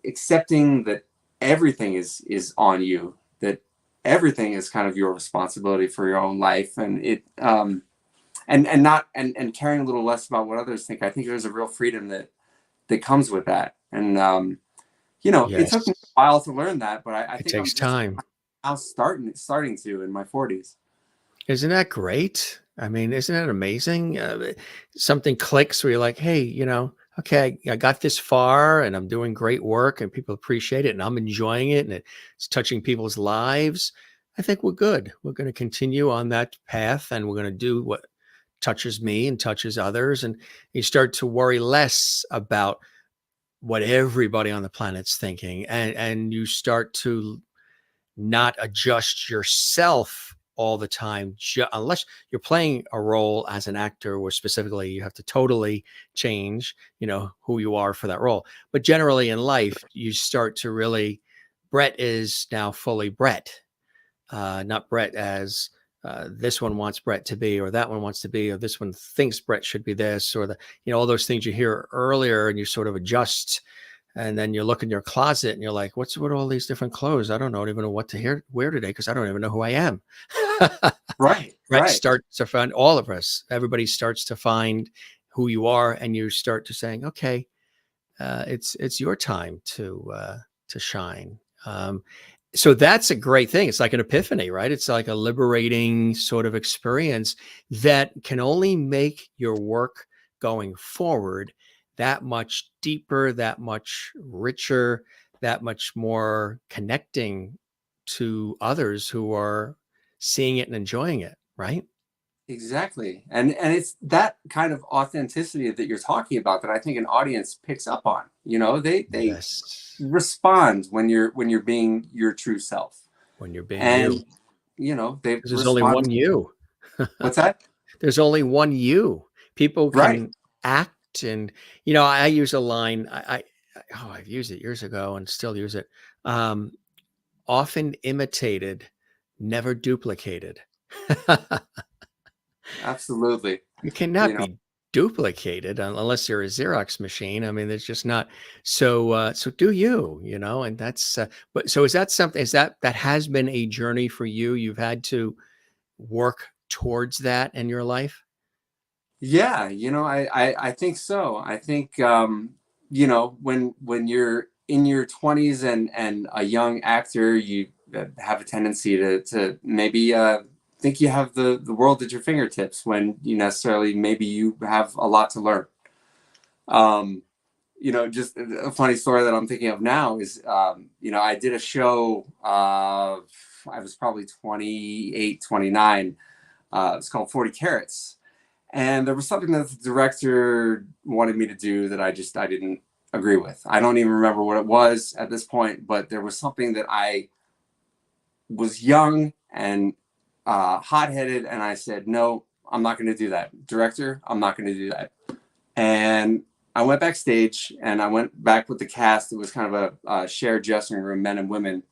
accepting that everything is on you, that everything is kind of your responsibility for your own life, and and caring a little less about what others think. I think there's a real freedom that comes with that. And it took me Yes. a while to learn that, but I It think I'm takes just time. now starting to in my 40s. Isn't that great? I mean, isn't that amazing? Something clicks where you're like, hey, okay, I got this far and I'm doing great work and people appreciate it and I'm enjoying it and it's touching people's lives. I think we're good. We're going to continue on that path and we're going to do what touches me and touches others. And you start to worry less about what everybody on the planet's thinking and you start to not adjust yourself all the time, unless you're playing a role as an actor where specifically you have to totally change, who you are for that role. But generally in life, you start to really, Brett is now fully Brett, not Brett as this one wants Brett to be, or that one wants to be, or this one thinks Brett should be this, or all those things you hear earlier, and you sort of adjust. And then you look in your closet and you're like, what's with all these different clothes? I don't even know what to wear today because I don't even know who I am. Right. Brett starts to find, all of us, everybody starts to find who you are, and you start to saying, okay, it's your time to shine. So that's a great thing. It's like an epiphany, right? It's like a liberating sort of experience that can only make your work going forward that much deeper, that much richer, that much more connecting to others who are seeing it and enjoying it, right? Exactly. And it's that kind of authenticity that you're talking about that I think an audience picks up on. They Yes. respond when you're being your true self. When you're being And you. they There's only respond. one you. What's that? There's only one you. People Right. can act, and I use a line. I've used it years ago and still use it. Often imitated, never duplicated. Absolutely. You cannot be duplicated unless you're a Xerox machine. I mean, there's just not. So do you, and that's. But so is that something? Is that has been a journey for you? You've had to work towards that in your life. Yeah, I think so. I think when you're in your 20s and a young actor, you have a tendency to maybe think you have the world at your fingertips when you necessarily maybe you have a lot to learn. Just a funny story that I'm thinking of now is I did a show, I was probably 28, 29. It's called 40 Carats. And there was something that the director wanted me to do that I didn't agree with. I don't even remember what it was at this point, but there was something that I was young and hot-headed, and I said, no, I'm not going to do that. Director, I'm not going to do that. And I went backstage, and I went back with the cast. It was kind of a shared dressing room, men and women.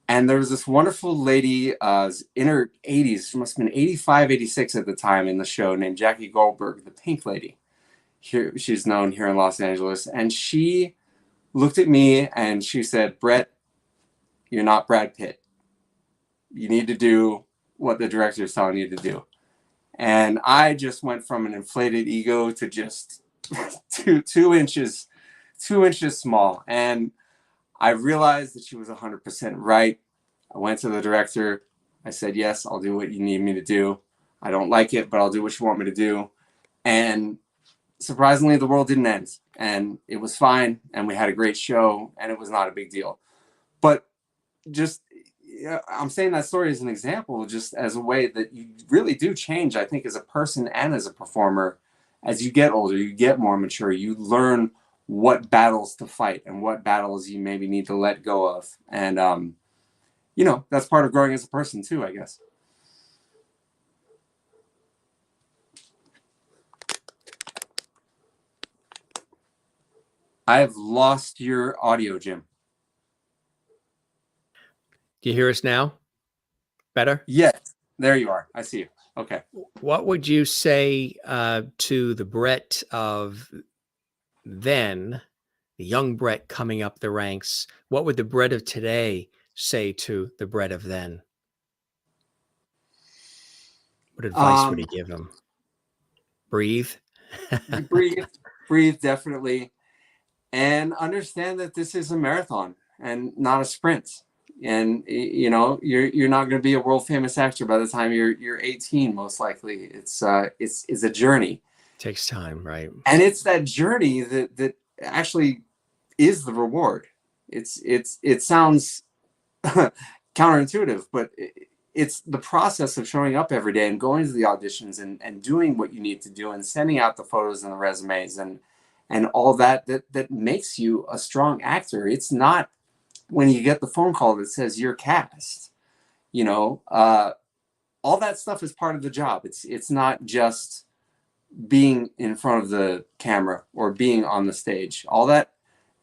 And there was this wonderful lady in her 80s, she must have been 85, 86 at the time in the show, named Jackie Goldberg, the Pink Lady. She's known here in Los Angeles. And she looked at me and she said, Brett, you're not Brad Pitt. You need to do what the director is telling you to do. And I just went from an inflated ego to just 2 inches small. And I realized that she was 100% right. I went to the director. I said, yes, I'll do what you need me to do. I don't like it, but I'll do what you want me to do. And surprisingly, the world didn't end. And it was fine. And we had a great show. And it was not a big deal. But I'm saying that story as an example, just as a way that you really do change, I think, as a person and as a performer. As you get older, you get more mature. You learn what battles to fight and what battles you maybe need to let go of. And, that's part of growing as a person too, I guess. I have lost your audio, Jim. Do you hear us now? Better? Yes, there you are. I see you. Okay. What would you say to the Brett of then, the young Brett coming up the ranks? What would the Brett of today say to the Brett of then? What advice would he give him? Breathe. breathe, definitely. And understand that this is a marathon and not a sprint. And you're not going to be a world famous actor by the time you're 18, most likely. It's a journey. It takes time, right? And it's that journey that actually is the reward. It sounds counterintuitive, but it's the process of showing up every day and going to the auditions and doing what you need to do and sending out the photos and the resumes and all that makes you a strong actor. It's not when you get the phone call that says you're cast. all that stuff is part of the job. It's not just being in front of the camera or being on the stage. All that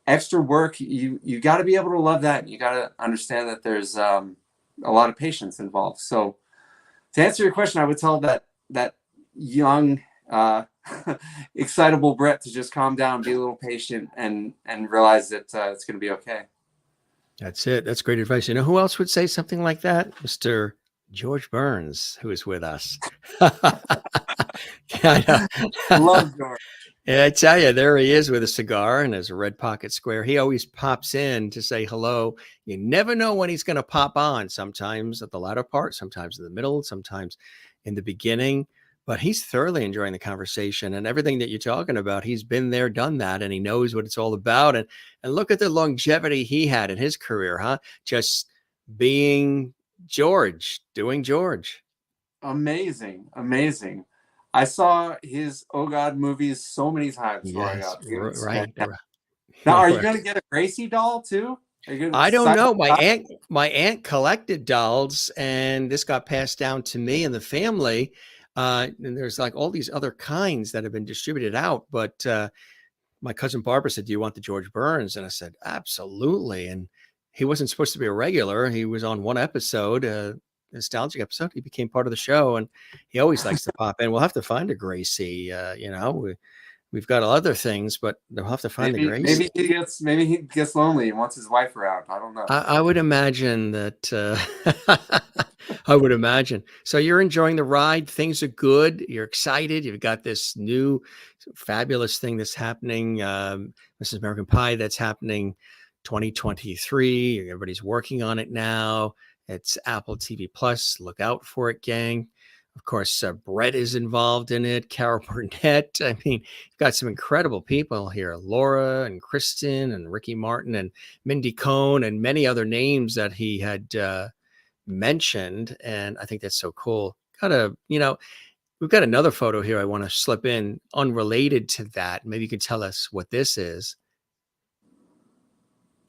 extra work, you got to be able to love that. You got to understand that there's a lot of patience involved. So to answer your question, I would tell that young, excitable Brett to just calm down, be a little patient, and realize that it's going to be okay. That's it. That's great advice. You know who else would say something like that? Mr. George Burns, who is with us. I know. Love George. Yeah, I tell you, there he is with a cigar and his red pocket square. He always pops in to say hello. You never know when he's going to pop on, sometimes at the latter part, sometimes in the middle, sometimes in the beginning. But he's thoroughly enjoying the conversation and everything that you're talking about. He's been there, done that, and he knows what it's all about. And look at the longevity he had in his career, huh? Just being George, doing George. Amazing. I saw his Oh God movies so many times growing Yes, up. right. Now, are you going to get a Gracie doll too? I don't know. My aunt collected dolls, and this got passed down to me and the family. And there's like all these other kinds that have been distributed out. But my cousin Barbara said, "Do you want the George Burns?" And I said, "Absolutely." And he wasn't supposed to be a regular. He was on one episode, nostalgic episode. He became part of the show, and he always likes to pop in. We'll have to find a Gracie. We've got other things, but they'll have to find the Gracie. Maybe he gets lonely and wants his wife around. I don't know. I would imagine that. I would imagine. So you're enjoying the ride. Things are good. You're excited. You've got this new fabulous thing that's happening. Mrs. American Pie that's happening 2023. Everybody's working on it now. It's Apple TV Plus. Look out for it, gang. Of course, Brett is involved in it. Carol Burnett. I mean, you've got some incredible people here. Laura and Kirstin and Ricky Martin and Mindy Cohn and many other names that he had mentioned. And I think that's so cool. We've got another photo here I want to slip in unrelated to that. Maybe you can tell us what this is.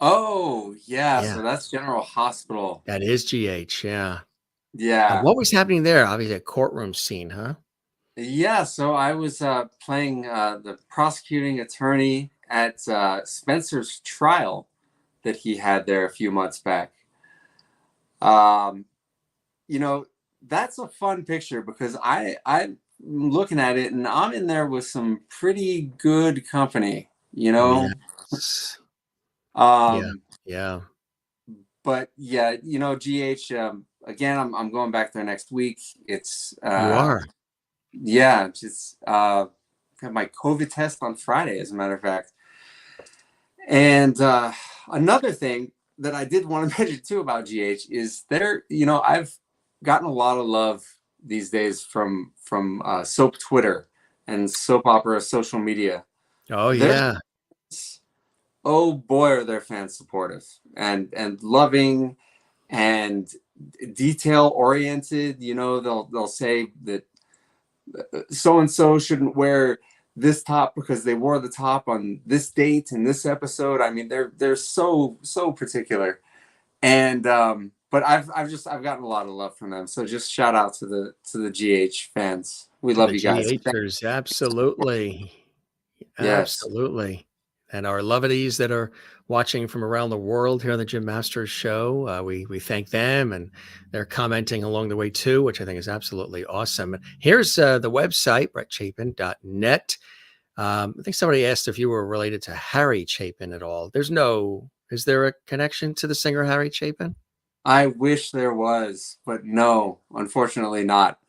Oh, yeah. So that's General Hospital. That is GH. Yeah. Yeah. What was happening there? Obviously a courtroom scene, huh? Yeah. So I was playing the prosecuting attorney at Spencer's trial that he had there a few months back. That's a fun picture because I'm looking at it and I'm in there with some pretty good company, Yes. Yeah. But yeah, GH, again, I'm going back there next week. It's You are. Yeah, just have my COVID test on Friday, as a matter of fact. And another thing that I did want to mention too about GH is I've gotten a lot of love these days from soap Twitter and soap opera social media. Oh yeah. Oh boy, are their fans supportive and loving and detail oriented. They'll say that so and so shouldn't wear this top because they wore the top on this date in this episode. I mean, they're so particular, and but I've gotten a lot of love from them. So just shout out to the GH fans. We love you guys. GHers, absolutely. Yes. Absolutely. And our lovelies that are watching from around the world here on the Jim Masters show, we thank them, and they're commenting along the way too, which I think is absolutely awesome. And here's the website, brettchapin.net. I think somebody asked if you were related to Harry Chapin at all. Is there a connection to the singer Harry Chapin? I wish there was, but no, unfortunately not.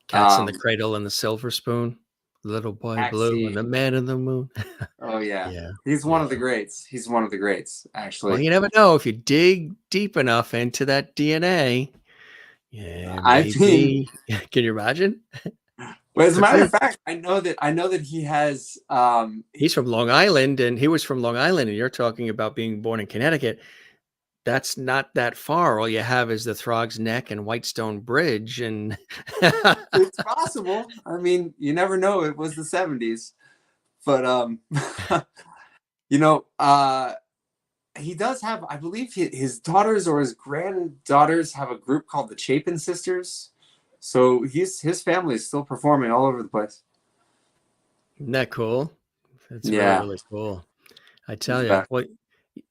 Cats in the Cradle and the Silver Spoon. Little Boy Blue and the Man in the Moon. Oh yeah. He's one of the greats. He's one of the greats, actually. Well, you never know if you dig deep enough into that DNA. Yeah, maybe. Can you imagine? Well, as a matter of fact, I know that he has. He's from Long Island, and he was from Long Island, and you're talking about being born in Connecticut. That's not that far. All you have is the Throgs Neck and Whitestone Bridge, and it's possible. I mean, you never know. It was the 70s, but he does have. I believe his daughters or his granddaughters have a group called the Chapin Sisters. So his family is still performing all over the place. Isn't that cool? That's really, Yeah, really cool. I he's tell the you. best. Well,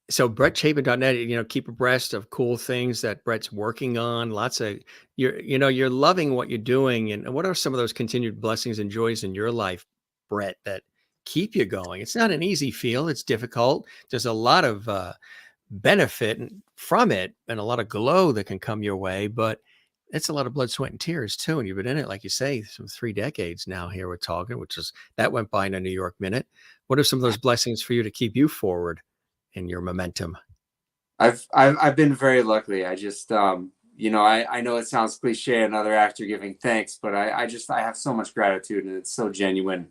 so brettchapin.net, keep abreast of cool things that Brett's working on. Lots of you're loving what you're doing. And what are some of those continued blessings and joys in your life, Brett, that keep you going? It's not an easy field. It's difficult. There's a lot of benefit from it and a lot of glow that can come your way, but it's a lot of blood, sweat, and tears too. And you've been in it, like you say, some 3 decades now here we're talking, which is that went by in a New York minute. What are some of those blessings for you to keep you forward in your momentum? I've been very lucky. I just I know it sounds cliche, another actor giving thanks, but I have so much gratitude, and it's so genuine,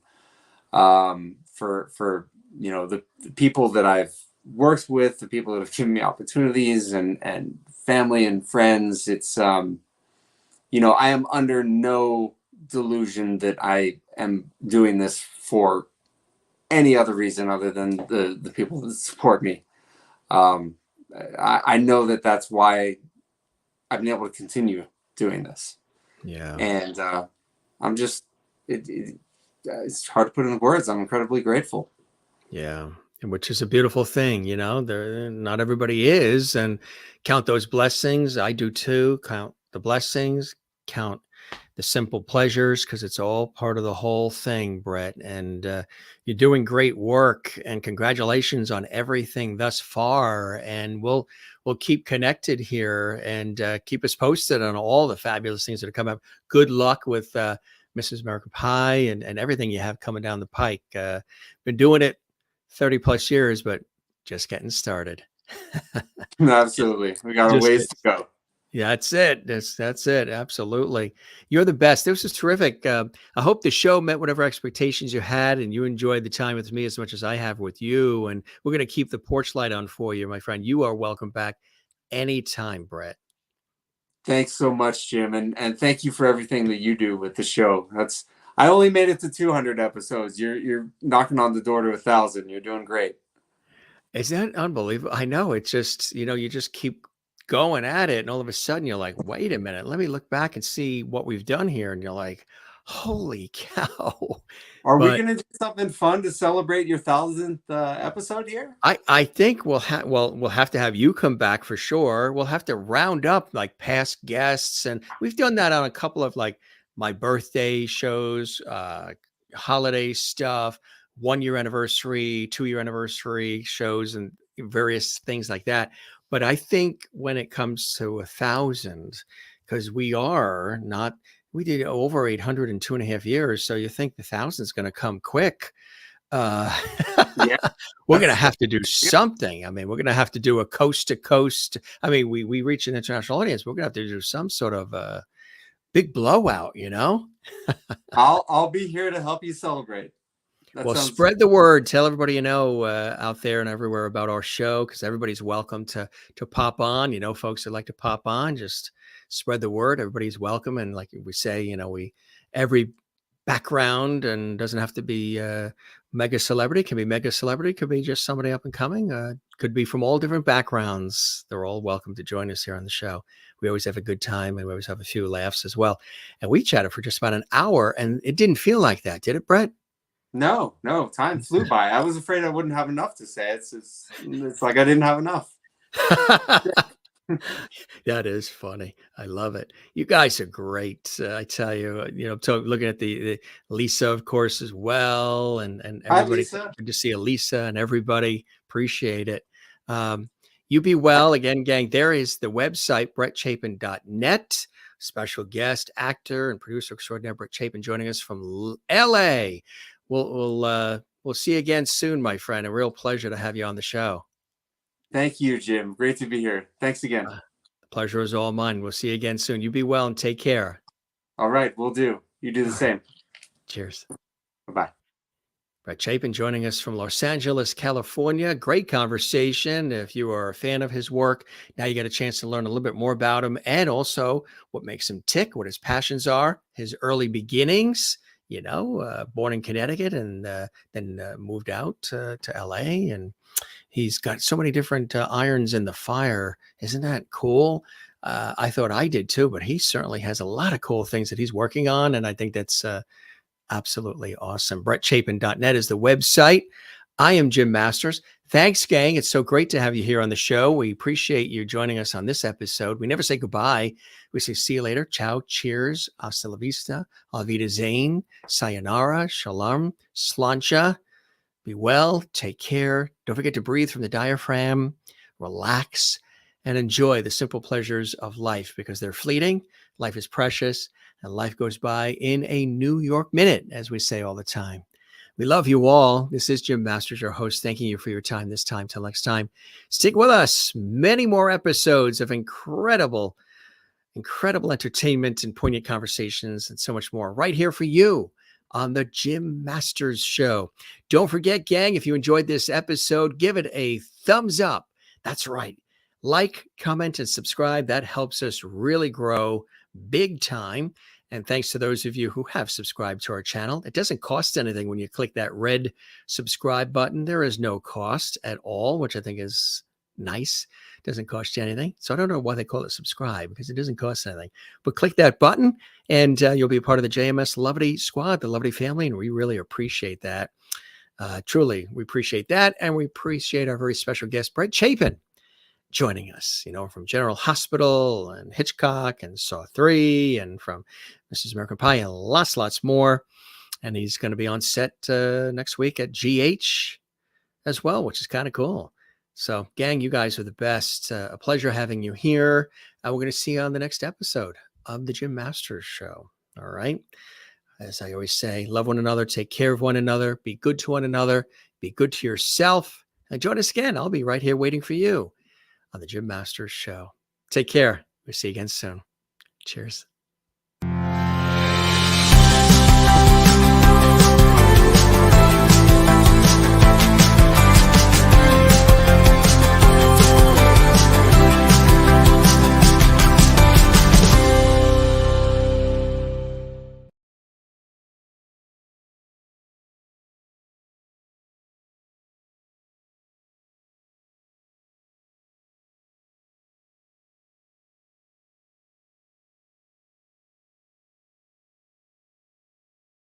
for the people that I've worked with, the people that have given me opportunities, and family and friends. It's I am under no delusion that I am doing this for any other reason other than the people that support me. Um, I know that that's why I've been able to continue doing this, Yeah. and I'm just it's hard to put into words. I'm incredibly grateful. Yeah. And which is a beautiful thing, there not everybody is, and count those blessings. I do too. Count the blessings, count the simple pleasures, because it's all part of the whole thing, Brett. And you're doing great work, and congratulations on everything thus far. And we'll keep connected here, and keep us posted on all the fabulous things that are coming up. Good luck with Mrs. American Pie and everything you have coming down the pike. Been doing it 30 plus years, but just getting started. Absolutely, we got a Just ways get to go. Yeah, that's it. That's it. Absolutely. You're the best. This was terrific. I hope the show met whatever expectations you had, and you enjoyed the time with me as much as I have with you. And we're going to keep the porch light on for you, my friend. You are welcome back anytime, Brett. Thanks so much, Jim, and thank you for everything that you do with the show. I only made it to 200 episodes. You're knocking on the door to 1,000. You're doing great. Is that unbelievable? I know. It's just, you just keep going at it. And all of a sudden you're like, wait a minute, let me look back and see what we've done here. And you're like, holy cow. Are we But going to do something fun to celebrate your 1,000th episode here? I think we'll have to have you come back for sure. We'll have to round up like past guests, and we've done that on a couple of like my birthday shows, holiday stuff, 1 year anniversary, 2 year anniversary shows, and various things like that. But I think when it comes to 1,000, because we did over 800 in 2.5 years, so you think the 1,000 is going to come quick. Uh, Yeah. we're going to have to do something. I mean, we're going to have to do a coast to coast. I mean, we reach an international audience. We're going to have to do some sort of big blowout. I'll be here to help you celebrate. That Well, sounds spread the word. Tell everybody out there and everywhere about our show, because everybody's welcome to pop on. Folks that like to pop on, just spread the word. Everybody's welcome, and like we say, we every background, and doesn't have to be mega celebrity. Can be mega celebrity. Could be just somebody up and coming. Could be from all different backgrounds. They're all welcome to join us here on the show. We always have a good time, and we always have a few laughs as well. And we chatted for just about an hour, and it didn't feel like that, did it, Brett? No, time flew by. I was afraid I wouldn't have enough to say. It's like I didn't have enough. That is funny. I love it. You guys are great. I tell you, looking at the Lisa, of course, as well, and Hi, everybody. Lisa. Good to see Lisa and everybody. Appreciate it. You be well again, gang. There is the website, brettchapin.net. Special guest, actor, and producer extraordinaire Brett Chapin joining us from LA. We'll see you again soon, my friend. A real pleasure to have you on the show. Thank you, Jim. Great to be here. Thanks again. The pleasure is all mine. We'll see you again soon. You be well and take care. All right, we'll do. You do the same. Cheers. Bye-bye. Brett Chapin joining us from Los Angeles, California. Great conversation. If you are a fan of his work, now you get a chance to learn a little bit more about him, and also what makes him tick, what his passions are, his early beginnings. Born in Connecticut, and then moved out to LA, and he's got so many different irons in the fire. Isn't that cool? I thought I did too, but he certainly has a lot of cool things that he's working on. And I think that's absolutely awesome. BrettChapin.net is the website. I am Jim Masters. Thanks, gang. It's so great to have you here on the show. We appreciate you joining us on this episode. We never say goodbye. We say see you later. Ciao, cheers, hasta la vista, auf Wiedersehen, sayonara, shalom, slancha. Be well, take care. Don't forget to breathe from the diaphragm, relax, and enjoy the simple pleasures of life because they're fleeting. Life is precious, and life goes by in a New York minute, as we say all the time. We love you all. This is Jim Masters, your host. Thanking you for your time this time. Till next time, stick with us. Many more episodes of incredible entertainment and poignant conversations and so much more right here for you on the Jim Masters Show. Don't forget, gang, if you enjoyed this episode, give it a thumbs up. That's right. Like, comment, and subscribe. That helps us really grow big time. And thanks to those of you who have subscribed to our channel. It doesn't cost anything when you click that red subscribe button. There is no cost at all, which I think is nice. It doesn't cost you anything. So I don't know why they call it subscribe because it doesn't cost anything. But click that button and you'll be a part of the JMS Lovely Squad, the Lovely family. And we really appreciate that. Truly, we appreciate that. And we appreciate our very special guest, Brett Chapin, joining us, from General Hospital and Hitchcock and Saw III and from Mrs. American Pie and lots more. And he's going to be on set next week at GH as well, which is kind of cool. So, gang, you guys are the best. A pleasure having you here. We're going to see you on the next episode of the Jim Masters Show. All right. As I always say, love one another, take care of one another, be good to one another, be good to yourself. And join us again. I'll be right here waiting for you on the Jim Masters Show. Take care. We'll see you again soon. Cheers.